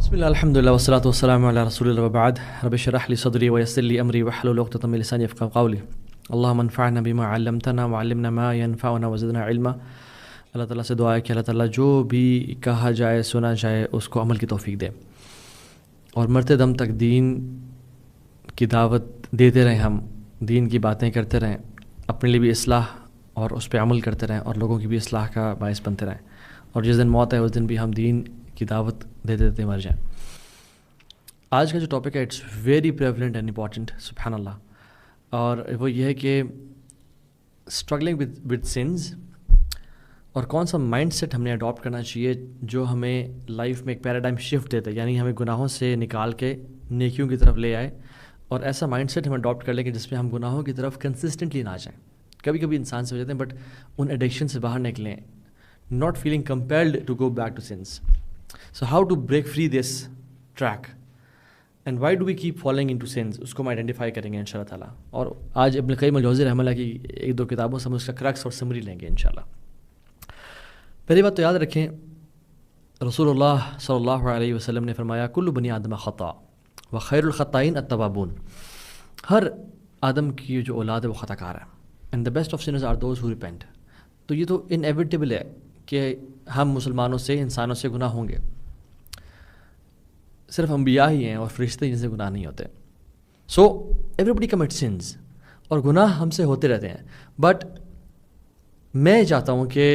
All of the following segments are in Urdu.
بسم اللہ الحمد للہ والصلاۃ والسلام علی رسول اللہ وبعد رب اشرح لی صدری ویسر لی امری واحلل عقدۃ من لسانی یفقهوا قولی اللهم انفعنا بما علمتنا وعلمنا ما ينفعنا وزدنا علما. اللہ تعالیٰ سے دعا ہے کہ اللہ تعالیٰ جو بھی کہا جائے سنا جائے اس کو عمل کی توفیق دے اور مرتے دم تک دین کی دعوت دیتے رہیں، ہم دین کی باتیں کرتے رہیں، اپنے لیے بھی اصلاح اور اس پہ عمل کرتے رہیں اور لوگوں کی بھی اصلاح کا باعث بنتے رہیں، اور جس دن موت ہے اس دن بھی ہم دین کی دعوت دیتے دیتے مر جائیں. آج کا جو ٹاپک ہے it's very prevalent and important, سبحان اللہ، اور وہ یہ ہے کہ اسٹرگلنگ ود سنز، اور کون سا مائنڈ سیٹ ہم نے اڈاپٹ کرنا چاہیے جو ہمیں لائف میں ایک پیراڈائم شفٹ دیتا ہے، یعنی ہمیں گناہوں سے نکال کے نیکیوں کی طرف لے آئے، اور ایسا مائنڈ سیٹ ہم اڈاپٹ کر لیں کہ جس میں ہم گناہوں کی طرف کنسسٹنٹلی نہ جائیں. کبھی کبھی انسان سے ہو جاتے ہیں بٹ ان ایڈکشن سے باہر نکلیں، not feeling compelled to go back to sins. So how to break free this track and why do we keep falling into sins؟ اس کو ہم آئیڈینٹیفائی کریں گے انشاءاللہ تعالیٰ، اور آج ابن القیم الجوزی رحمہ اللہ کی ایک دو کتابوں سے ہم اس کا کرکس اور سمری لیں گے انشاءاللہ. پہلی بات تو یاد رکھیں، رسول اللہ صلی اللہ علیہ وسلم نے فرمایا کل بنی آدم خطا وخیر الخطائین التوابون. ہر آدم کی جو اولاد ہے وہ خطا کار ہے، and the best of sinners are those who repent. تو یہ تو انیویٹیبل ہے کہ ہم مسلمانوں سے، انسانوں سے گناہ ہوں گے، صرف انبیاء ہی ہیں اور فرشتے جن سے گناہ نہیں ہوتے. سو ایوری بڈی کمٹ سنز، اور گناہ ہم سے ہوتے رہتے ہیں. بٹ میں چاہتا ہوں کہ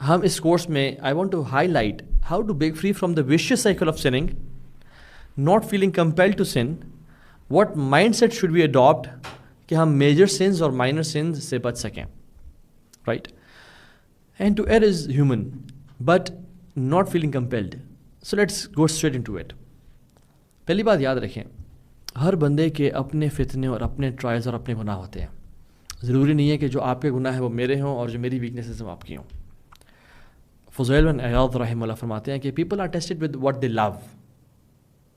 ہم اس کورس میں I want to highlight how to break free from the vicious cycle of sinning, not feeling compelled to sin. What mind set should be adopt کہ ہم میجر سنز اور مائنر سنز سے بچ سکیں، right? And to err is human, but not feeling compelled. So let's go straight into it. پہلی بات یاد رکھیں، ہر بندے کے اپنے فتنے اور اپنے ٹرائلز اور اپنے گناہ ہوتے ہیں. ضروری نہیں ہے کہ جو آپ کے گناہ ہیں وہ میرے ہوں اور جو میری ویکنیسز ہیں وہ آپ کی ہوں. فضیل بن عیاض رحمہ اللہ فرماتے ہیں کہ people are tested with what they love.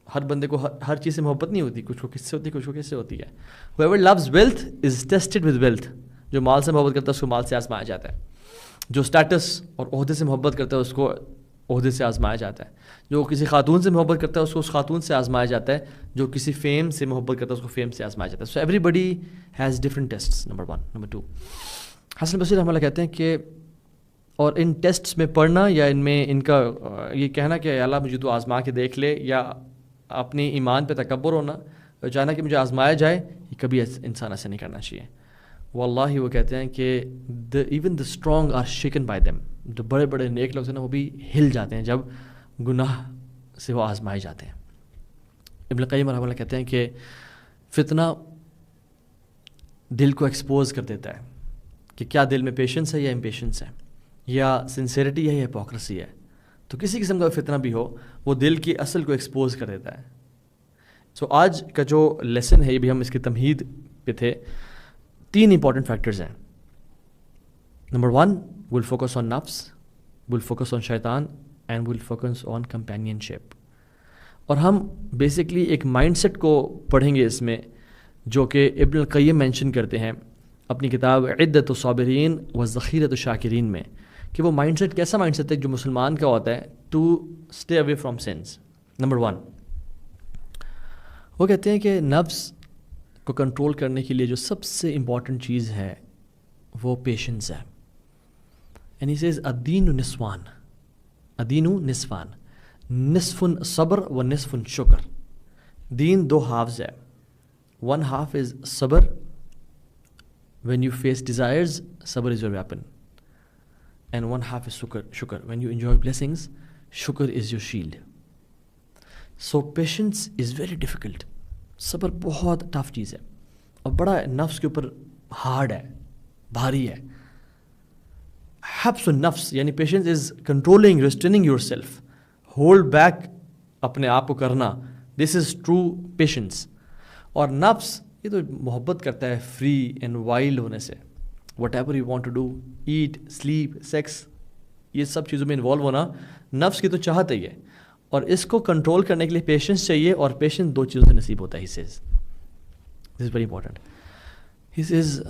ہر بندے کو ہر چیز سے محبت نہیں ہوتی، کچھ کو کس سے ہوتی ہے، کچھ کو کس سے ہوتی ہے. Whoever loves wealth is tested with wealth. جو مال سے محبت کرتا ہے اس کو مال سے آزمایا جاتا ہے. جو اسٹیٹس اور عہدے سے محبت کرتا ہے اس کو عہدے سے آزمایا جاتا ہے. جو کسی خاتون سے محبت کرتا ہے اس کو اس خاتون سے آزمایا جاتا ہے. جو کسی فیم سے محبت کرتا ہے اس کو فیم سے آزمایا جاتا ہے. So everybody has different tests, number 1. Number 2، Hasan Basri رحمہ اللہ کہتے ہیں کہ اور ان ٹیسٹس میں پڑھنا یا ان میں ان کا یہ کہنا کہ اللہ مجھے تو آزما کے دیکھ لے، یا اپنی ایمان پہ تکبر ہونا، چاہنا کہ مجھے آزمایا جائے، یہ کبھی انسان ایسا نہیں کرنا چاہیے. واللہ وہ کہتے ہیں کہ even the strong are shaken by them. جو بڑے بڑے نیک لوگ ہیں نا وہ بھی ہل جاتے ہیں جب گناہ سے وہ آزمائے جاتے ہیں. ابن القیم رحمہ اللہ کہتے ہیں کہ فتنہ دل کو ایکسپوز کر دیتا ہے کہ کیا دل میں پیشنس ہے یا امپیشنس ہے، یا سنسیریٹی ہے یا ہپوکریسی ہے. تو کسی قسم کا فتنہ بھی ہو وہ دل کی اصل کو ایکسپوز کر دیتا ہے. سو آج کا جو لیسن ہے یہ بھی ہم اس کی تمہید پہ تھے. 3 امپورٹنٹ فیکٹرز ہیں. نمبر 1، ول فوکس آن نفس، ول فوکس آن شیطان، and will focus on companionship. اور ہم بیسکلی ایک مائنڈ سیٹ کو پڑھیں گے اس میں، جو کہ ابن القیم مینشن کرتے ہیں اپنی کتاب عدت الصابرین و ذخیرۃ الشاکرین میں، کہ وہ مائنڈ سیٹ کیسا مائنڈ سیٹ ہے جو مسلمان کا ہوتا ہے to stay away from sins. Number 1، وہ کہتے ہیں کہ نفس کو کنٹرول کرنے کے لیے جو سب سے امپورٹنٹ چیز ہے وہ پیشنس ہے. اینڈ ہی سیز الدین نصفان، الدین نصفان، نصف صبر و نصف شکر. دین 2 ہافز ہے. 1 half از صبر، when you face desires صبر is your weapon, and 1 half is شکر when you enjoy blessings شکر is your shield. So patience is very difficult. صبر بہت ٹف چیز ہے اور بڑا نفس کے اوپر ہارڈ ہے، بھاری ہے. حبس النفس یعنی patience is controlling, restraining your self, hold back اپنے آپ کو کرنا. دس از ٹرو پیشنس. اور نفس یہ تو محبت کرتا ہے فری اینڈ وائلڈ ہونے سے. Whatever you want to do, eat, sleep, sex, یہ سب چیزوں میں انوالو ہونا نفس کی تو چاہت ہی ہے، اور اس کو کنٹرول کرنے کے لیے پیشنس چاہیے. اور پیشنس 2 چیزوں سے نصیب ہوتا ہے. دس از ویری امپورٹنٹ. ہس از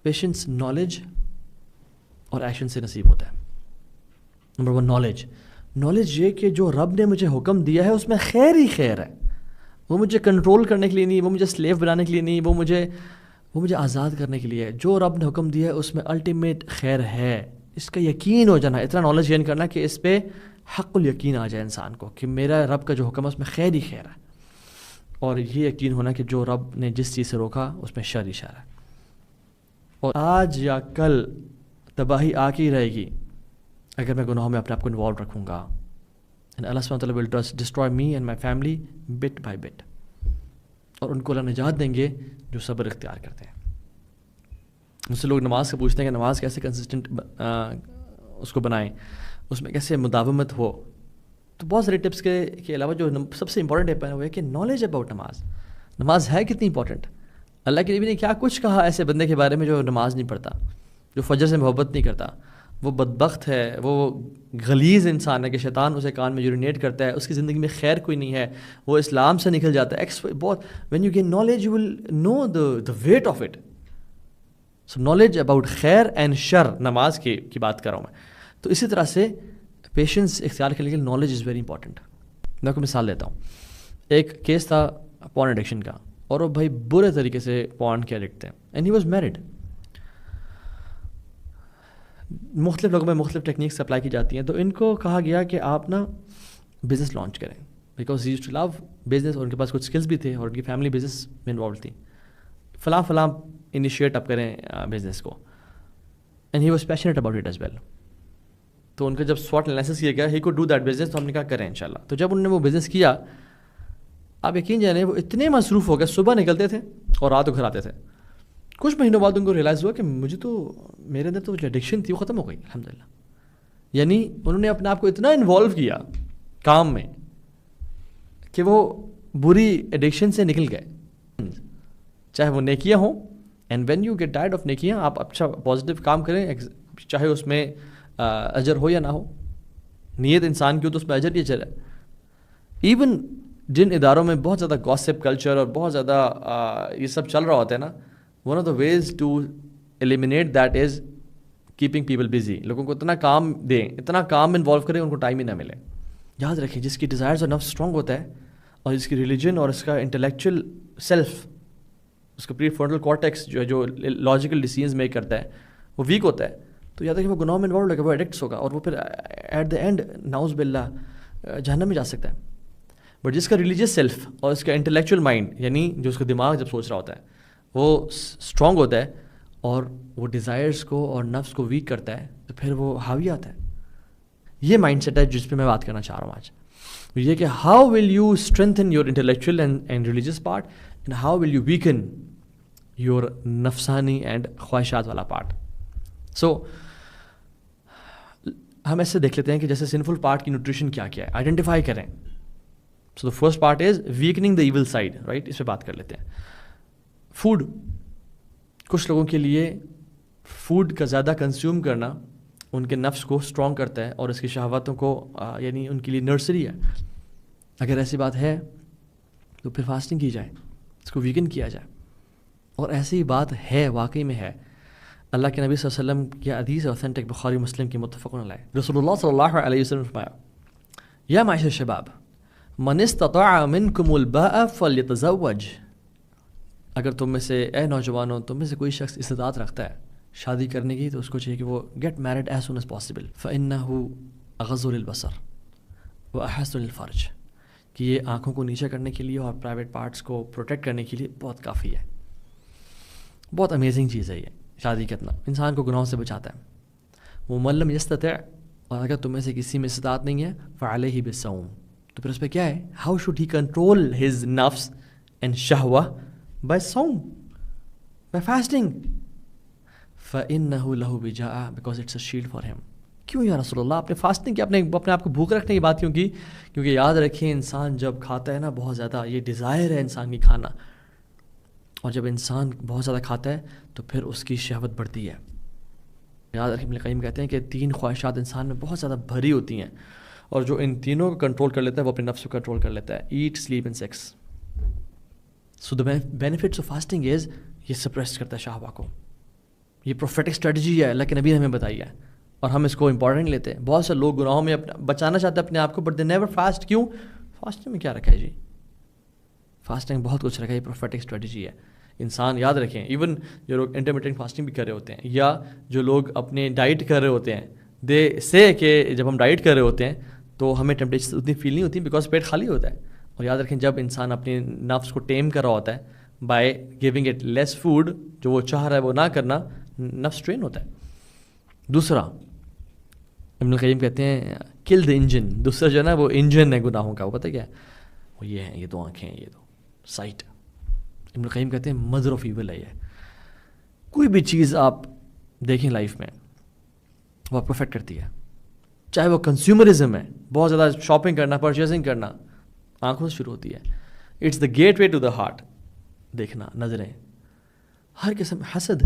پیشنس نالج اور ایکشن سے نصیب ہوتا ہے. Number 1 knowledge. نالج یہ کہ جو رب نے مجھے حکم دیا ہے اس میں خیر ہی خیر ہے. وہ مجھے کنٹرول کرنے کے لیے نہیں, وہ مجھے سلیو بنانے کے لیے نہیں, وہ مجھے آزاد کرنے کے لیے ہے. جو رب نے حکم دیا ہے اس میں الٹیمیٹ خیر ہے. اس کا یقین ہو جانا, اتنا نالج گین کرنا کہ اس پہ حق الیقین آ جائے انسان کو کہ میرا رب کا جو حکم ہے اس میں خیر ہی خیر ہے. اور یہ یقین ہونا کہ جو رب نے جس چیز سے روکا اس میں شر ہی شر ہے. اور آج یا کل تباہی آ کے ہی رہے گی اگر میں گناہوں میں اپنے آپ کو انوالو رکھوں گا. And Allah subhanahu wa ta'ala will destroy me and my family bit by bit. اور ان کو اللہ نجات دیں گے جو صبر اختیار کرتے ہیں. مجھ سے لوگ نماز کا پوچھتے ہیں کہ نماز کیسے کنسسٹنٹ اس کو بنائیں, اس میں کیسے مداومت ہو. تو بہت سارے ٹپس کے علاوہ جو سب سے امپورٹنٹ ٹپ ہے وہ ہے کہ نالج اباؤٹ نماز ہے کتنی امپورٹنٹ. اللہ کے نبی نے کیا کچھ کہا ایسے بندے کے بارے میں جو نماز نہیں پڑھتا, جو فجر سے محبت نہیں کرتا. وہ بدبخت ہے, وہ غلیظ انسان ہے کہ شیطان اسے کان میں یورینیٹ کرتا ہے, اس کی زندگی میں خیر کوئی نہیں ہے, وہ اسلام سے نکل جاتا ہے. بہت when you gain knowledge you will know the weight of it. So knowledge about خیر اینڈ شر نماز کی بات کر رہا ہوں میں. تو اسی طرح سے پیشنس اختیار کرنے کے لیے نالج از ویری امپورٹنٹ. میں آپ کو مثال دیتا ہوں. ایک کیس تھا پورن ایڈکشن کا, اور وہ بھائی برے طریقے سے پورن کے ایڈکٹ تھے اینڈ ہی واز میرڈ. مختلف لوگوں میں مختلف ٹیکنیکس اپلائی کی جاتی ہیں. تو ان کو کہا گیا کہ آپ نا بزنس لانچ کریں because he used to love business, اور ان کے پاس کچھ اسکلس بھی تھے اور ان کی فیملی بزنس میں انوالو تھی. فلاں انیشیٹ اپ کریں بزنس کو, and he was passionate about it as well. تو ان کا جب سوٹ انالیسس کیا گیا he could do that business, تو ہم نے کہا کریں انشاءاللہ. تو جب انہوں نے وہ بزنس کیا, آپ یقین جانیں وہ اتنے مصروف ہو گئے, صبح نکلتے تھے اور رات کو گھر آتے تھے. کچھ مہینوں بعد ان کو ریئلائز ہوا کہ مجھے تو میرے اندر تو جو ایڈکشن تھی وہ ختم ہو گئی الحمدللہ. یعنی انہوں نے اپنے آپ کو اتنا انوالو کیا کام میں کہ وہ بری ایڈکشن سے نکل گئے, چاہے وہ نیکیاں ہوں. And when you get tired of نیکیاں, آپ اچھا پازیٹیو کام کریں, چاہے اس میں اجر ہو یا نہ ہو. نیت انسان کی ہو تو اس میں اجر ہی اجر ہے. ایون جن اداروں میں بہت زیادہ گاسپ کلچر اور بہت زیادہ یہ سب چل رہا ہوتا ہے نا, one of the ways to eliminate that is keeping people busy. لوگوں کو اتنا کام دیں, اتنا کام انوالو کریں, ان کو ٹائم ہی نہ ملے. یاد رکھیں جس کی ڈیزائرز اور نفس اسٹرانگ ہوتا ہے, اور جس کی ریلیجن اور اس کا انٹلیکچوئل سیلف, اس کا پری فرنٹل کارٹیکس جو لاجیکل ڈیسیژنز میک کرتا ہے وہ ویک ہوتا ہے, تو یاد رکھیں وہ گناہ میں انوالو ہوگا, وہ ایڈکٹس ہوگا, اور وہ پھر ایٹ دا اینڈ نعوذ باللہ جہنم میں جا سکتا ہے. بٹ جس کا ریلیجیس سیلف اور اس کا انٹلیکچوئل مائنڈ, یعنی جو اس کا دماغ جب سوچ رہا ہوتا ہے وہ اسٹرانگ ہوتا ہے اور وہ ڈیزائرس کو اور نفس کو ویک کرتا ہے, تو پھر وہ حاوی آتا ہے. یہ مائنڈ سیٹ ہے جس پہ میں بات کرنا چاہ رہا ہوں آج. یہ کہ how will you strengthen your intellectual and religious part, and how will you weaken your نفسانی اینڈ خواہشات والا پارٹ. سو ہم ایسے دیکھ لیتے ہیں کہ جیسے سنفل پارٹ کی نیوٹریشن کیا ہے, آئیڈینٹیفائی کریں. So the first part is weakening the evil side, right. اس پہ بات کر لیتے ہیں. فوڈ, کچھ لوگوں کے لیے فوڈ کا زیادہ کنزیوم کرنا ان کے نفس کو اسٹرانگ کرتا ہے اور اس کی شہواتوں کو یعنی ان کے لیے نرسری ہے. اگر ایسی بات ہے تو پھر فاسٹنگ کی جائے, اس کو ویکن کیا جائے. اور ایسی بات ہے, واقعی میں ہے. اللہ کے نبی صلی اللہ علیہ وسلم کی حدیث اوتھینٹک بخاری مسلم کی متفق علیہ. رسول اللہ صلی اللہ علیہ وسلم نے فرمایا, یا معاشر الشباب من استطاع منکم الباء فلیتزوج. اگر تم میں سے, اے نوجوانوں, تم میں سے کوئی شخص استطاعت رکھتا ہے شادی کرنے کی, تو اس کو چاہیے کہ وہ get married as soon as possible. فإنہ اغض للبصر واحسن للفرج, کہ یہ آنکھوں کو نیچے کرنے کے لیے اور پرائیویٹ پارٹس کو پروٹیکٹ کرنے کے لیے بہت کافی ہے. بہت امیزنگ چیز ہے یہ شادی کرنا, انسان کو گناہوں سے بچاتا ہے. ومن لم یستطع, اور اگر تم میں سے کسی میں استطاعت نہیں ہے, فعلیہ بالصوم, تو پھر اس پہ کیا ہے, how should he control his نفس اینڈ شہوہ, by صوم, by fasting. فَإِنَّهُ لَهُ وِجَاءَ, because it's a shield for him. کیوں یا رسول اللہ, آپ نے فاسٹنگ کی, اپنے آپ کو بھوک رکھنے کی بات کیوں کی؟ کیونکہ یاد رکھیں انسان جب کھاتا ہے نا, بہت زیادہ یہ ڈیزائر ہے انسان کی کھانا, اور جب انسان بہت زیادہ کھاتا ہے تو پھر اس کی شہوت بڑھتی ہے. یاد رکھیں ابن قیم کہتے ہیں کہ 3 خواہشات انسان میں بہت زیادہ بھری ہوتی ہیں, اور جو ان تینوں کو کنٹرول کر لیتا ہے وہ اپنے نفس کو کنٹرول کر لیتا ہے. Eat, sleep and sex. So the benefits of fasting is, یہ سپریس کرتا ہے شہوہ کو. یہ پروفیٹک اسٹریٹجی ہے, اللہ کے نبی نے ہمیں بتائی ہے. اور ہم اس کو امپورٹنٹ لیتے ہیں. بہت سے لوگ گناہوں میں بچانا چاہتے ہیں اپنے آپ کو, بٹ دے نیور فاسٹ. کیوں؟ فاسٹنگ میں کیا رکھا ہے جی؟ فاسٹنگ بہت کچھ رکھا ہے, یہ پروفیٹک اسٹریٹجی ہے. انسان یاد رکھیں, ایون جو لوگ انٹرمیٹنٹ فاسٹنگ بھی کر رہے ہوتے ہیں, یا جو لوگ اپنے ڈائٹ کر رہے ہوتے ہیں, دے سے کہ جب ہم ڈائٹ کر رہے ہوتے ہیں تو ہمیں ٹیمپٹیشن اتنی فیل نہیں ہوتی, بیکاز پیٹ خالی ہوتا ہے. اور یاد رکھیں, جب انسان اپنے نفس کو ٹیم کر رہا ہوتا ہے by giving it less food, جو وہ چاہ رہا ہے وہ نہ کرنا, نفس ٹرین ہوتا ہے. دوسرا ابن القیم کہتے ہیں کل دا انجن. دوسرا جو ہے نا وہ انجن ہے گناہوں کا, وہ پتہ کیا ہے؟ وہ یہ ہے, یہ دو آنکھیں ہیں, یہ دو سائٹ. ابن القیم کہتے ہیں مدر آف ایول ہے یہ. کوئی بھی چیز آپ دیکھیں لائف میں وہ آپ کو افیکٹ کرتی ہے, چاہے وہ کنزیومرزم ہے, بہت زیادہ شاپنگ کرنا, پرچیزنگ کرنا, آنکھوں سے شروع ہوتی ہے. It's the gateway to the heart. دیکھنا, نظریں, ہر قسم, حسد,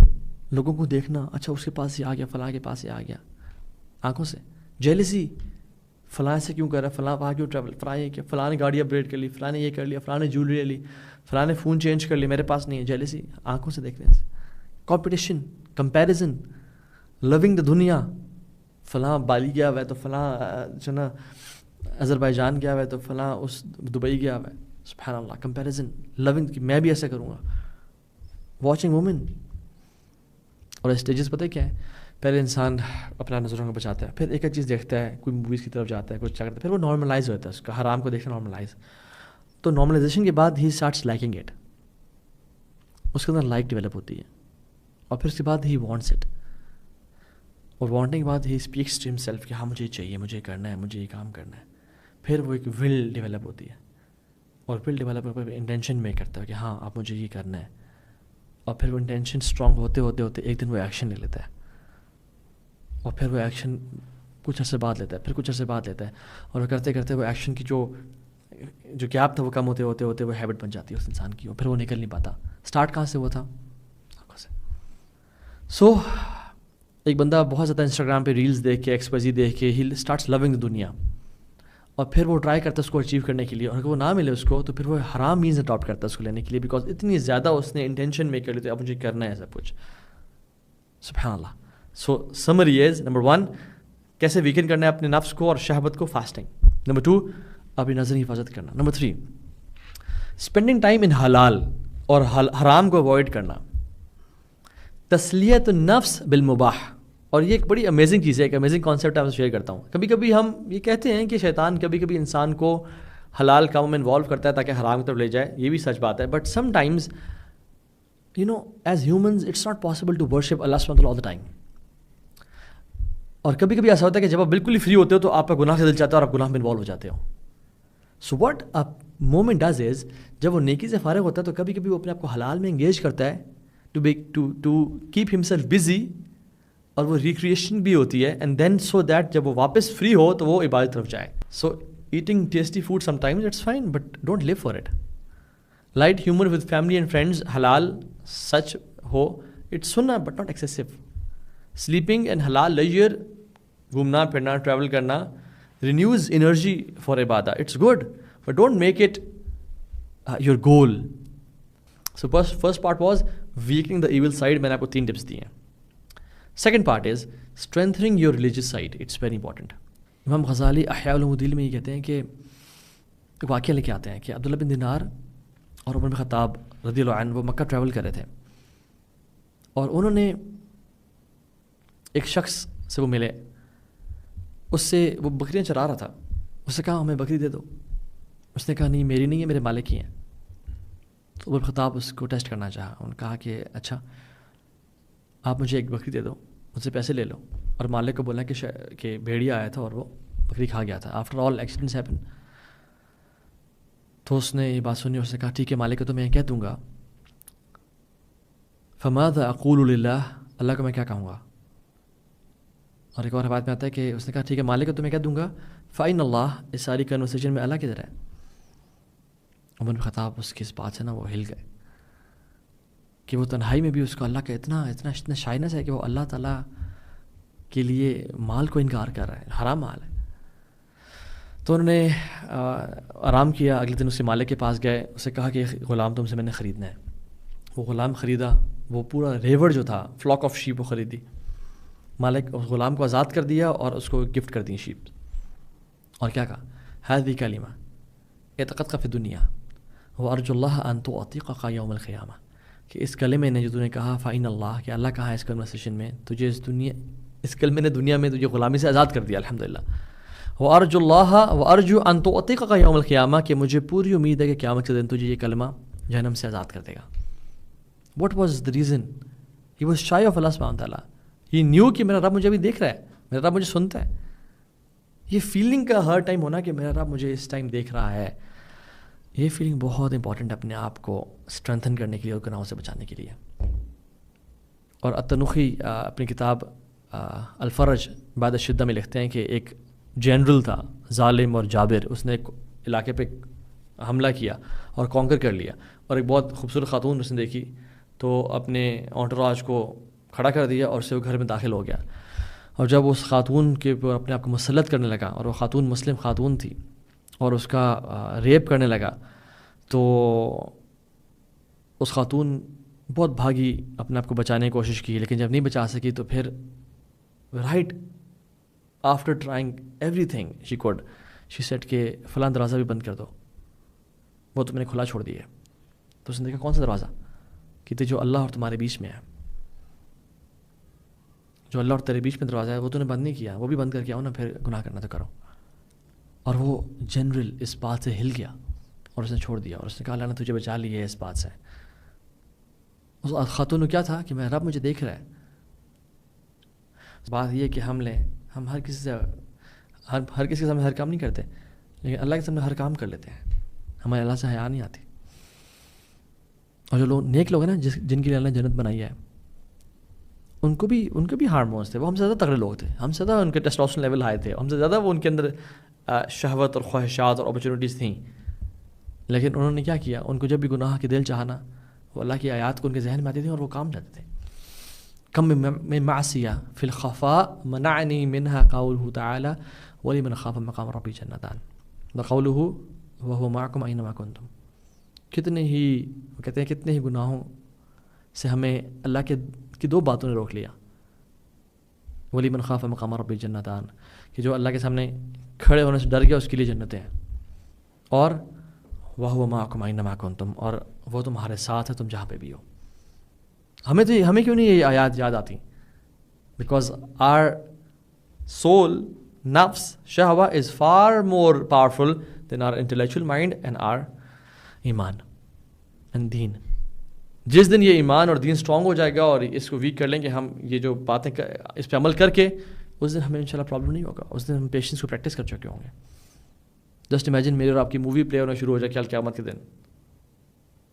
لوگوں کو دیکھنا, اچھا اس کے پاس یہ آ گیا, فلاں کے پاس یہ آ گیا, آنکھوں سے. جیلسی, فلاں سے کیوں کر رہا ہے, فلاں وہاں کیوں ٹریول, فلاں یہ کیا, فلاں نے گاڑی اپ گریڈ کر لی, فلاں نے یہ کر لیا, فلاں نے جویلری لے لی, فلاں نے فون چینج کر لی, میرے پاس نہیں ہے. جیلسی, آنکھوں سے دیکھنے سے. کمپٹیشن, کمپیریزن, لونگ دا دنیا, فلاں بالی گیا ہوا ہے تو فلاں جو نا اذربائیجان گیا ہوا ہے تو فلاں اس دبئی گیا ہوا ہے. سبحان اللہ, کمپیریزن, لونگ کہ میں بھی ایسا کروں گا. Watching women. اور اسٹیجز پتہ کیا ہے؟ پہلے انسان اپنا نظروں کو بچاتا ہے, پھر ایک ایک چیز دیکھتا ہے, کوئی موویز کی طرف جاتا ہے, کچھ کیا کرتا ہے, پھر وہ نارملائز ہوتا ہے, اس کا حرام کو دیکھنا نارملائز. تو نارملائزیشن کے بعد ہی اسٹارٹس لائکنگ اٹ, اس کے اندر لائک ڈیولپ ہوتی ہے, اور پھر اس کے بعد ہی وانٹس اٹ, اور وانٹنگ کے بعد ہی اسپیکس ٹو ہمسیلف کہ ہاں مجھے چاہیے, مجھے کرنا ہے, مجھے یہ کام کرنا ہے. پھر وہ ایک ول ڈیولپ ہوتی ہے, اور ول ڈیولپ ہو کر انٹینشن میک کرتا ہے کہ ہاں اب مجھے یہ کرنا ہے, اور پھر وہ انٹینشن اسٹرانگ ہوتے ہوتے ہوتے ایک دن وہ ایکشن لے لیتا ہے, اور پھر وہ ایکشن کچھ عرصے بعد لیتا ہے, پھر کچھ عرصے بعد لیتا ہے, اور وہ کرتے کرتے وہ ایکشن کی جو گیپ تھا وہ کم ہوتے ہوتے ہوتے وہ ہیبٹ بن جاتی ہے اس انسان کی, اور پھر وہ نکل نہیں پاتا. اسٹارٹ کہاں سے ہوا تھا؟ آنکھوں سے. سو ایک بندہ بہت زیادہ انسٹاگرام پہ ریلز دیکھ کے, ایکسپائزی دیکھ کے, ہی اسٹارٹس لونگ دا دنیا, اور پھر وہ ٹرائی کرتا ہے اس کو اچیو کرنے کے لیے, اور اگر وہ نہ ملے اس کو تو پھر وہ حرام مینز اڈاپٹ کرتا ہے اس کو لینے کے لیے, بیکاز اتنی زیادہ اس نے انٹینشن میک کر لی تو اب مجھے کرنا ہے سب کچھ. سبحان اللہ. سو سمری از, نمبر 1 کیسے ویکن کرنا ہے اپنے نفس کو اور شہوت کو, فاسٹنگ. نمبر 2 اپنی نظر کی حفاظت کرنا. نمبر 3 اسپینڈنگ ٹائم ان حلال اور حرام کو اوائڈ کرنا. تسلیت النفس بالمباح, اور یہ ایک بڑی امیزنگ چیز ہے, ایک امیزنگ کانسیپٹ آپ سے شیئر کرتا ہوں. کبھی کبھی ہم یہ کہتے ہیں کہ شیطان کبھی کبھی انسان کو حلال کاموں میں انوالو کرتا ہے تاکہ حرام کی طرف لے جائے, یہ بھی سچ بات ہے, but sometimes you know as humans it's not possible to worship Allah سبحانہ آل دا ٹائم. اور کبھی کبھی ایسا ہوتا ہے کہ جب آپ بالکل ہی فری ہوتے ہو تو آپ کا گناہ سے دل چاہتا ہے اور آپ گناہ میں انوالو ہو جاتے ہو. So what a moment does is, جب وہ نیکی سے فارغ ہوتا ہے تو کبھی کبھی وہ اپنے آپ کو حلال میں انگیج کرتا ہے ٹو کیپ ہمسیلف بزی, اور وہ ریکریشن بھی ہوتی ہے, اینڈ دین سو دیٹ جب وہ واپس فری ہو تو وہ عبادت طرف جائے. So eating tasty food sometimes it's fine, but don't live for it. Light humour with family and friends, حلال سچ ہو, اٹس سننا but not excessive. Sleeping and حلال لیجر, گھومنا پھرنا, ٹریول کرنا, رینیوز انرجی فار عبادہ, it's good, but don't make it your goal. So first part was weakening the evil side, میں نے آپ کو 3 ٹپس دیے ہیں. Second part is strengthening your religious side, it's very important. امام غزالی احیاء الدین میں یہ کہتے ہیں کہ ایک واقعہ لے کے آتے ہیں کہ عبداللہ بن دینار اور عمر بن خطاب رضی اللہ عنہ وہ مکہ ٹریول کر رہے تھے, اور انہوں نے ایک شخص سے وہ ملے, اس سے وہ بکریاں چرا رہا تھا, اس سے کہا ہمیں بکری دے دو. اس نے کہا نہیں میری نہیں ہے, میرے مالک کی ہیں. تو عمر خطاب اس کو ٹیسٹ کرنا چاہا, انہوں نے کہا کہ اچھا آپ مجھے ایک بکری دے دو, مجھ سے پیسے لے لو. اور مالک کو بولا کہ بھیڑیا آیا تھا اور وہ بکری کھا گیا تھا. After all accidents happen. تو اس نے یہ بات سنی, اس نے کہا ٹھیک ہے مالک کو تو میں کہہ دوں گا. فماذا اقول للہ, اللہ کو میں کیا کہوں گا. اور ایک اور بات میں آتا ہے کہ اس نے کہا ٹھیک ہے مالک کو تو میں کہہ دوں گا, فَإِنَّ اللَّهَ, اس ساری کنورسیشن میں اللہ کدھر ہے. عمر بن خطاب اس کی اس بات سے نا وہ ہل گئے کہ وہ تنہائی میں بھی اس کو اللہ کا اتنا شائنس ہے کہ وہ اللہ تعالیٰ کے لیے مال کو انکار کر رہا ہے, حرام مال ہے. تو انہوں نے آرام کیا. اگلے دن اس کے مالک کے پاس گئے, اسے کہا کہ غلام تم سے میں نے خریدنا ہے. وہ غلام خریدا, وہ پورا ریور جو تھا, فلاک آف شیپ وہ خریدی. مالک اس غلام کو آزاد کر دیا اور اس کو گفٹ کر دی شیپ. اور کیا کہا؟ ہذہ کلمہ اعتقدک فی الدنیا وارجو اللہ ان تعتقک یوم القیامہ، کہ اس کلمے نے جو تو نے کہا فإن اللہ، کہ اللہ کہا ہے اس کنورسیشن میں، تجھے اس کلمے نے دنیا میں تجھے غلامی سے آزاد کر دیا الحمدللہ. وارجو اللہ وارجو ان تعتقک یوم القیامہ، کہ مجھے پوری امید ہے کہ قیامت کے دن تجھے یہ کلمہ جہنم سے آزاد کر دے گا. What was the reason? He was shy of Allah سبحانہ تعالیٰ. ہی نیو کہ میرا رب مجھے ابھی دیکھ رہا ہے، میرا رب مجھے سنتا ہے. یہ فیلنگ کا ہر ٹائم ہونا کہ میرا رب مجھے اس ٹائم دیکھ رہا ہے، یہ فیلنگ بہت امپورٹنٹ اپنے آپ کو اسٹرینتھن کرنے کے لیے اور گناہوں سے بچانے کے لیے. اور التنوخی اپنی کتاب الفرج بعد الشدہ میں لکھتے ہیں کہ ایک جنرل تھا ظالم اور جابر، اس نے ایک علاقے پہ حملہ کیا اور کانکر کر لیا، اور ایک بہت خوبصورت خاتون اس نے دیکھی تو اپنے انٹوراج کو کھڑا کر دیا اور اسے وہ گھر میں داخل ہو گیا. اور جب اس خاتون کے اوپر اپنے آپ کو مسلط کرنے لگا، اور وہ خاتون مسلم خاتون تھی، اور اس کا ریپ کرنے لگا، تو اس خاتون بہت بھاگی، اپنے آپ کو بچانے کی کوشش کی، لیکن جب نہیں بچا سکی تو پھر right after trying everything she could she said کہ فلاں دروازہ بھی بند کر دو، وہ تو میں نے کھلا چھوڑ دیا ہے. تو اس نے دیکھا کون سا دروازہ؟ کہ جو اللہ اور تمہارے بیچ میں ہے، جو اللہ اور تیرے بیچ میں دروازہ ہے وہ تو نے بند نہیں کیا، وہ بھی بند کر کے آؤ نا، پھر گناہ کرنا تو کرو. اور وہ جنرل اس بات سے ہل گیا اور اس نے چھوڑ دیا، اور اس نے کہا اللہ نے تجھے بچا لی ہے اس بات سے. اس خاتون کو کیا تھا کہ میرا رب مجھے دیکھ رہا ہے. بات یہ کہ ہم ہر کسی سے ہر کسی کے سامنے ہر کام نہیں کرتے، لیکن اللہ کے سامنے ہر کام کر لیتے ہیں. ہمارے اللہ سے حیا نہیں آتی. اور جو لوگ نیک لوگ ہیں نا، جن کے لیے اللہ نے جنت بنائی ہے، ان کو بھی ہارمونس تھے. وہ ہم سے زیادہ تگڑے لوگ تھے، ہم سے زیادہ ان کے ٹیسٹوسٹرون لیول ہائی تھے، ہم سے زیادہ وہ ان کے اندر شہوت اور خواہشات اور اپرچونیٹیز تھیں. لیکن انہوں نے کیا کیا؟ ان کو جب بھی گناہ کے دل چاہنا، وہ اللہ کی آیات کو ان کے ذہن میں آتی تھی اور وہ کام جاتے تھے. کم من معصیہ فی الخفاء منعنی منہا قولہ تعالی ولمن خاف مقام ربی جنتان وقولہ وہو معکم اینما کنتم. کتنے ہی گناہوں سے ہمیں اللہ کی دو باتوں نے روک لیا. ولمن خاف مقام ربی جنتان، کہ جو اللہ کے سامنے کھڑے ہونے سے ڈر گیا اس کے لیے جنتیں ہیں. اور وہو معکم اینما کنتم، اور وہ تمہارے ساتھ ہے تم جہاں پہ بھی ہو. ہمیں کیوں نہیں یہ آیات یاد آتی؟ بیکاز آر سول، نفس، شہوہ is far more powerful than our intellectual mind and our ایمان اینڈ دین. جس دن یہ ایمان اور دین اسٹرانگ ہو جائے گا اور اس کو ویک کر لیں گے ہم، یہ جو باتیں اس پہ عمل کر کے، اس دن ہمیں انشاءاللہ پرابلم نہیں ہوگا. اس دن ہم پیشنس کو پریکٹس کر چکے ہوں گے. جسٹ امیجن میرے اور آپ کی مووی پلے ہونا شروع ہو جائے قیامت کے دن،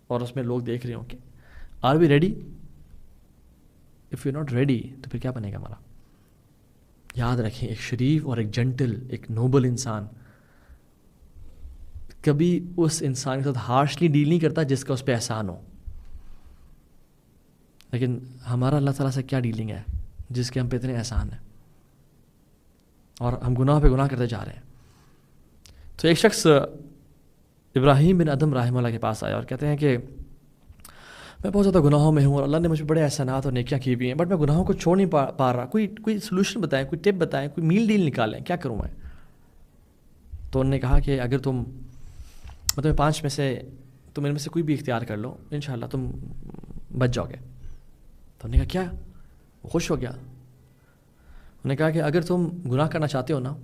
اور اس میں لوگ دیکھ رہے ہوں کہ are we ready? If you not ready تو پھر کیا بنے گا ہمارا؟ یاد رکھیں، ایک شریف اور ایک جنٹل، ایک نوبل انسان کبھی اس انسان کے ساتھ ہارشلی ڈیل نہیں کرتا جس کا اس پہ احسان ہو. لیکن ہمارا اللہ تعالیٰ سے کیا ڈیلنگ ہے جس کے ہم پہ اتنے احسان ہیں، اور ہم گناہ پہ گناہ کرتے جا رہے ہیں. تو ایک شخص ابراہیم بن ادم رحمہ اللہ کے پاس آیا اور کہتے ہیں کہ میں بہت زیادہ گناہوں میں ہوں اور اللہ نے مجھ پہ بڑے احسانات اور نیکیاں کی بھی ہیں، بٹ میں گناہوں کو چھوڑ نہیں پا رہا. کوئی سلوشن بتائیں، کوئی ٹپ بتائیں، کوئی میل ڈیل نکالیں، کیا کروں میں؟ تو انہوں نے کہا کہ اگر تم تمہیں 5 میں سے تم ان میں سے کوئی بھی اختیار کر لو، انشاءاللہ تم بچ جاؤ گے. تو انہوں نے کہا کیا؟ وہ خوش ہو گیا. انہوں نے کہا کہ اگر تم گناہ کرنا چاہتے ہو نا،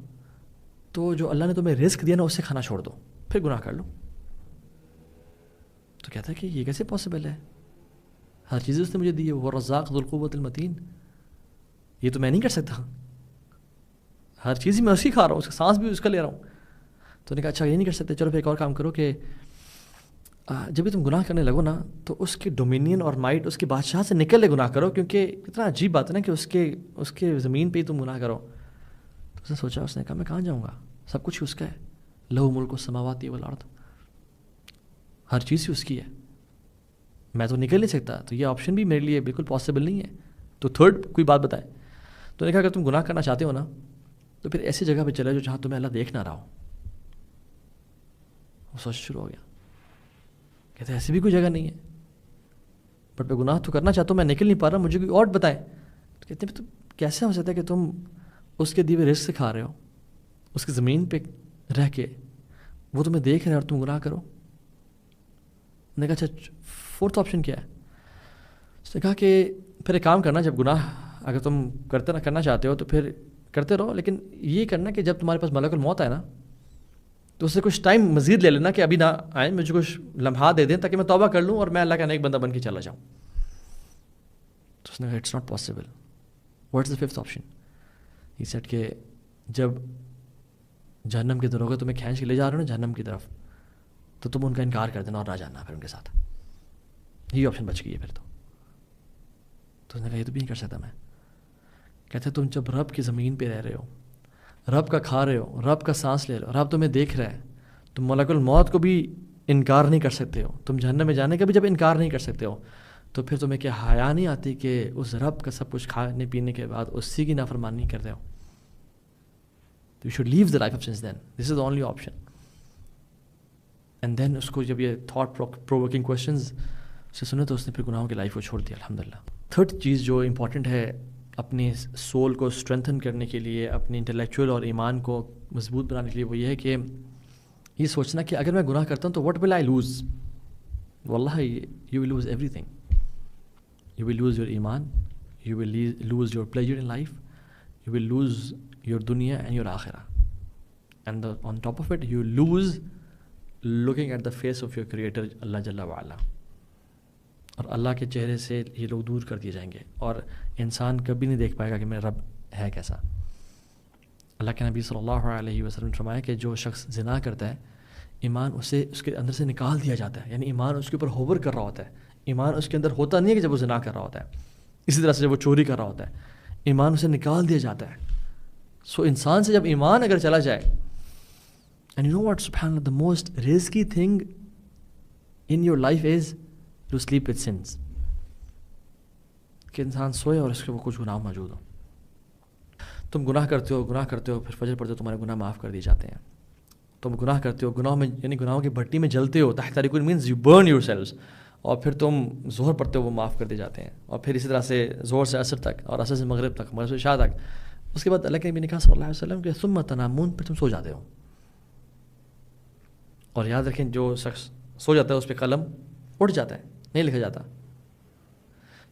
تو جو اللہ نے تمہیں رزق دیا نا اس سے کھانا چھوڑ دو، پھر گناہ کر لو. تو کہتا ہے کہ یہ کیسے پاسبل ہے؟ ہر چیز اس نے مجھے دی ہے، وہ رزاق ذو القوت المتین، یہ تو میں نہیں کر سکتا. ہر چیز ہی میں اس کی کھا رہا ہوں، اس کا سانس بھی اس کا لے رہا ہوں. تو انہوں نے کہا اچھا یہ نہیں کر سکتے، چلو پھر ایک اور کام کرو کہ جب بھی تم گناہ کرنے لگو نا تو اس کے ڈومینین اور مائٹ اس کی بادشاہ سے نکل لے گناہ کرو، کیونکہ اتنا عجیب بات ہے نا کہ اس کے زمین پہ ہی تم گناہ کرو. تو اس نے سوچا، اس نے کہا میں کہاں جاؤں گا، سب کچھ ہی اس کا ہے. لہو ملک السماوات والارض، ہر چیز ہی اس کی ہے، میں تو نکل نہیں سکتا. تو یہ آپشن بھی میرے لیے بالکل پاسبل نہیں ہے. تو تھرڈ کوئی بات بتائے. تو نے کہا اگر تم گناہ کرنا چاہتے ہو نا تو پھر ایسی جگہ پہ چلے جو جہاں تمہیں اللہ دیکھ نہ رہا ہو. وہ سوچ شروع ہو گیا، کہتے ایسی بھی کوئی جگہ نہیں ہے، بٹ میں گناہ تو کرنا چاہتا ہوں، میں نکل نہیں پا رہا، مجھے کوئی اور بتائیں. تو کہتے ہیں کیسے ہو سکتا ہے کہ تم اس کے دیے رزق سے کھا رہے ہو, اس کی زمین پہ رہ کے, وہ تمہیں دیکھ رہے ہیں اور تم گناہ کرو؟ نے کہا اچھا فورتھ آپشن کیا ہے؟ اس نے کہا کہ پھر ایک کام کرنا, جب گناہ اگر تم کرنا چاہتے ہو تو پھر کرتے رہو, لیکن یہ کرنا کہ جب تمہارے پاس ملک الموت آئے نا تو اس سے کچھ ٹائم مزید لے لینا کہ ابھی نہ آئیں, مجھے کچھ لمحات دے دیں تاکہ میں توبہ کر لوں اور میں اللہ کا نیک بندہ بن کے چلا جاؤں. تو اس نے کہا it's not possible. What's the fifth option? He said کہ جب جہنم کے دروگے تمہیں کھینچ کے لے جا رہے ہو نا جہنم کی طرف, تو تم ان کا انکار کر دینا اور نہ جانا پھر ان کے ساتھ. یہ آپشن بچ گئی ہے پھر تو اس نے کہا یہ تو بھی نہیں کر سکتا میں. کہتے تم جب رب کی زمین پہ رہ رہے ہو, رب کا کھا رہے ہو, رب کا سانس لے رہے ہو, رب تمہیں دیکھ رہا ہے, تم ملک الموت کو بھی انکار نہیں کر سکتے ہو, تم جہنم میں جانے کا بھی جب انکار نہیں کر سکتے ہو, تو پھر تمہیں کیا حیا نہیں آتی کہ اس رب کا سب کچھ کھانے پینے کے بعد اسی کی نافرمانی کر رہے ہو؟ You should leave the life of sins then, this is the only option. And then اس کو جب یہ تھاٹ پرووکنگ کوشچنز سے سنے تو اس نے پھر گناہوں کی لائف کو چھوڑ دیا الحمدللہ. تھرڈ چیز جو امپورٹنٹ ہے اپنی سول کو اسٹرینتھن کرنے کے لیے, اپنی انٹلیکچوئل اور ایمان کو مضبوط بنانے کے لیے, وہ یہ ہے کہ یہ سوچنا کہ اگر میں گناہ کرتا ہوں تو واٹ ول آئی لوز؟ واللہ you will lose every thing. You will lose your iman, you will lose your pleasure in life, you will lose your dunya and your akhirah. And on top of it, you lose looking at the face of your creator Allah Jalla wa Ala. اور اللہ کے چہرے سے یہ لوگ دور کر دیے جائیں گے اور انسان کبھی نہیں دیکھ پائے گا کہ میرا رب ہے کیسا. اللہ کے نبی صلی اللہ علیہ وسلم نے فرمایا کہ جو شخص زنا کرتا ہے, ایمان اسے اس کے اندر سے نکال دیا جاتا ہے, یعنی ایمان اس کے اوپر ہوور کر رہا ہوتا ہے. ایمان اس کے اندر ہوتا نہیں ہے کہ جب وہ زنا کر رہا ہوتا ہے, اسی طرح سے جب وہ چوری کر رہا ہوتا ہے ایمان اسے نکال دیا جاتا ہے. سو انسان سے جب ایمان اگر چلا جائے, اینڈ یو نو واٹ سبحان اللہ, the most risky thing in your life is to sleep with sins, کہ انسان سوئے اور اس کے وہ کچھ گناہ موجود ہو. تم گناہ کرتے ہو پھر فجر پڑھتے ہو, تمہارے گناہ معاف کر دیے جاتے ہیں. تم گناہ کرتے ہو, گناہوں میں یعنی گناہوں کی بھٹی میں جلتے ہو, that means you burn yourselves, اور پھر تم ظہر پڑھتے ہو وہ معاف کر دیے جاتے ہیں, اور پھر اسی طرح سے ظہر سے عصر تک, اور عصر سے مغرب تک, مغرب سے عشاء تک. اس کے بعد اللہ کے نبی نے کہا صلی اللہ علیہ وسلم کہ ثم تنامون, پھر تم سو جاتے ہو. اور یاد رکھیں جو شخص سو جاتا ہے اس پہ قلم اٹھ جاتا ہے, نہیں لکھا جاتا.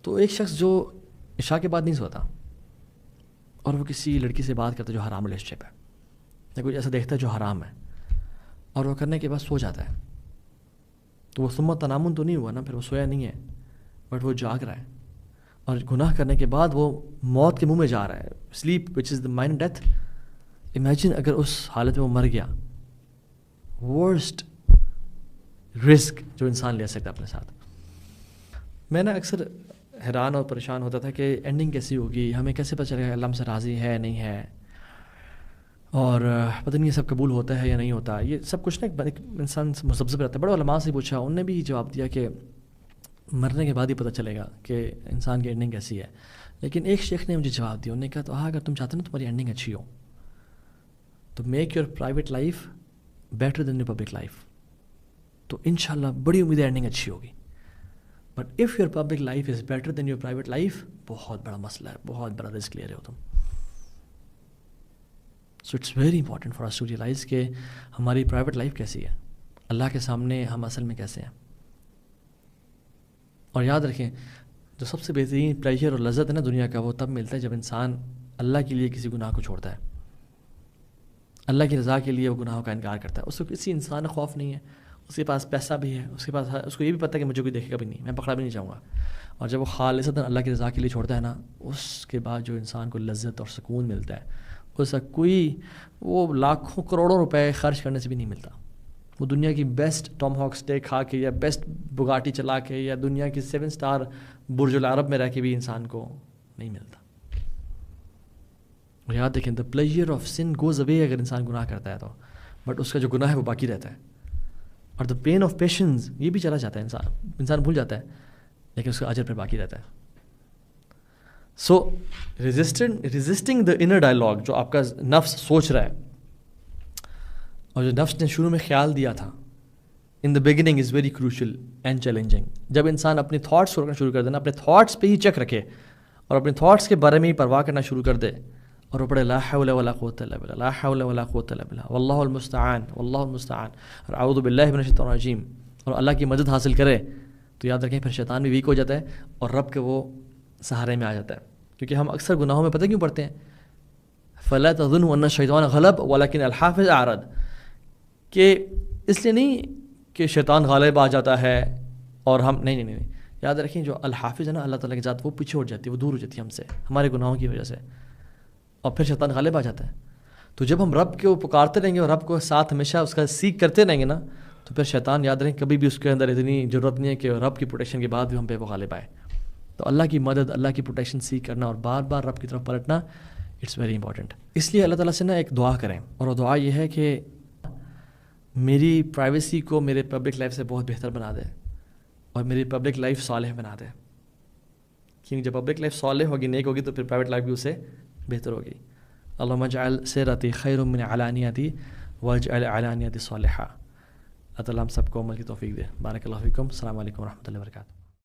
تو ایک شخص جو عشاء کے بعد نہیں سوتا اور وہ کسی لڑکی سے بات کرتا ہے جو حرام ریلیشن شپ ہے, یا کچھ ایسا دیکھتا ہے جو حرام ہے, اور وہ کرنے کے بعد سو جاتا ہے, تو وہ ثم تنامن تو نہیں ہوا نا, پھر وہ سویا نہیں ہے, بٹ وہ جاگ رہا ہے. اور گناہ کرنے کے بعد وہ موت کے منہ میں جا رہا ہے, sleep which is the mind death. Imagine اگر اس حالت میں وہ مر گیا, ورسٹ رسک جو انسان لے سکتا ہے اپنے ساتھ. میں نا اکثر حیران اور پریشان ہوتا تھا کہ اینڈنگ کیسی ہوگی, ہمیں کیسے پتہ چلے گا اللہ ہم سے راضی ہے نہیں ہے, اور پتہ نہیں یہ سب قبول ہوتا ہے یا نہیں ہوتا. یہ سب کچھ نا ایک انسان مذبذب رہتا ہے. بڑے علماء سے پوچھا, انہوں نے بھی جواب دیا کہ مرنے کے بعد ہی پتہ چلے گا کہ انسان کی اینڈنگ کیسی ہے. لیکن ایک شیخ نے مجھے جواب دیا, انہوں نے کہا تو اگر تم چاہتے نا تمہاری اینڈنگ اچھی ہو تو make your private life better than your public life, تو انشاءاللہ بڑی امید ہے اینڈنگ اچھی ہوگی. But if your public life is better than your private life, بہت بڑا مسئلہ ہے, بہت بڑا رسک لے رہے ہو تم. So it's very important for us to realise کہ ہماری پرائیویٹ لائف کیسی ہے, اللہ کے سامنے ہم اصل میں کیسے ہیں. اور یاد رکھیں جو سب سے بہترین پلیجر اور لذت ہے نا دنیا کا, وہ تب ملتا ہے جب انسان اللہ کے لیے کسی گناہ کو چھوڑتا ہے, اللہ کی رضا کے لیے وہ گناہوں کا انکار کرتا ہے. اس کو کسی انسان کا خوف نہیں ہے, اس کے پاس پیسہ بھی ہے, اس کے پاس اس کو یہ بھی پتہ ہے کہ مجھے کوئی دیکھے گا بھی نہیں, میں پکڑا بھی نہیں جاؤں گا. اور جب وہ خالصتاً اللہ کی رضا کے لیے چھوڑتا ہے نا, اس کے بعد جو انسان کو لذت اور سکون ملتا ہے, اس کا کوئی وہ لاکھوں کروڑوں روپے خرچ کرنے سے بھی نہیں ملتا. وہ دنیا کی بیسٹ ٹام ہاک اسٹیک کھا کے, یا بیسٹ بگاٹی چلا کے, یا دنیا کی 7 اسٹار برج العرب میں رہ کے بھی انسان کو نہیں ملتا. اور یاد دیکھیں the pleasure of sin goes away اگر انسان گناہ کرتا ہے تو, بٹ اس کا جو گناہ ہے وہ باقی رہتا ہے. اور دا پین آف پیشنس یہ بھی چلا جاتا ہے, انسان بھول جاتا ہے, لیکن اس کا اجر پہ باقی رہتا ہے. سو ریزسٹنگ دا انر ڈائلاگ, جو آپ کا نفس سوچ رہا ہے اور جو نفس نے شروع میں خیال دیا تھا, in the beginning is very crucial and challenging. جب انسان اپنے تھاٹس کو رکھنا شروع کر دینا, اپنے تھاٹس پہ ہی چیک رکھے اور اپنے تھاٹس کے بارے میں ہی پرواہ کرنا شروع کر دے اور وہ پڑھے لا حول ولا قوت الا باللہ، لا حول ولا قوت الا باللہ، واللہ المستعان، واللہ المستعان، اور اعوذ باللہ من الشیطان الرجیم، اور اللہ کی مدد حاصل کرے، تو یاد رکھیں پھر شیطان بھی ویک ہو جاتا ہے اور رب کے وہ سہارے میں آ جاتا ہے. کیونکہ ہم اکثر گناہوں میں پتہ کیوں پڑھتے ہیں؟ فلا تظنوا ان الشیطان غلب ولکن الحافظ اعرض، کہ اس لیے نہیں کہ شیطان غالب آ جاتا ہے اور ہم نہیں، یاد رکھیں جو الحافظ ہے نا اللہ تعالیٰ کی ذات، وہ پیچھے ہٹ جاتی ہے، وہ دور ہو جاتی ہے ہم سے ہمارے گناہوں کی وجہ سے، اور پھر شیطان غالب آ جاتا ہے. تو جب ہم رب کو پکارتے رہیں گے اور رب کو ساتھ ہمیشہ اس کا سیکھ کرتے رہیں گے نا، تو پھر شیطان یاد رکھیں کبھی بھی اس کے اندر اتنی ضرورت نہیں ہے کہ رب کی پروٹیکشن کے بعد بھی ہم پہ وہ غالب آئے. تو اللہ کی مدد، اللہ کی پروٹیکشن سیکھ کرنا اور بار بار رب کی طرف پلٹنا، اٹس ویری امپورٹنٹ. اس لیے اللہ تعالیٰ سے نا ایک دعا کریں، اور وہ دعا یہ ہے کہ میری پرائیویسی کو میرے پبلک لائف سے بہت بہتر بنا دے اور میری پبلک لائف صالح بنا دے. کیونکہ جب پبلک لائف صالح ہوگی، نیک ہوگی، تو پھر پرائیویٹ لائف بھی اسے بہتر ہوگی. اللہم اجعل سیرتی خیر من علانیتی واجعل علانیتی صالحہ. اللہ تعالیٰ ہم سب کو عمل کی توفیق دے. بارک اللہ فیکم. السلام علیکم ورحمۃ اللہ وبرکاتہ.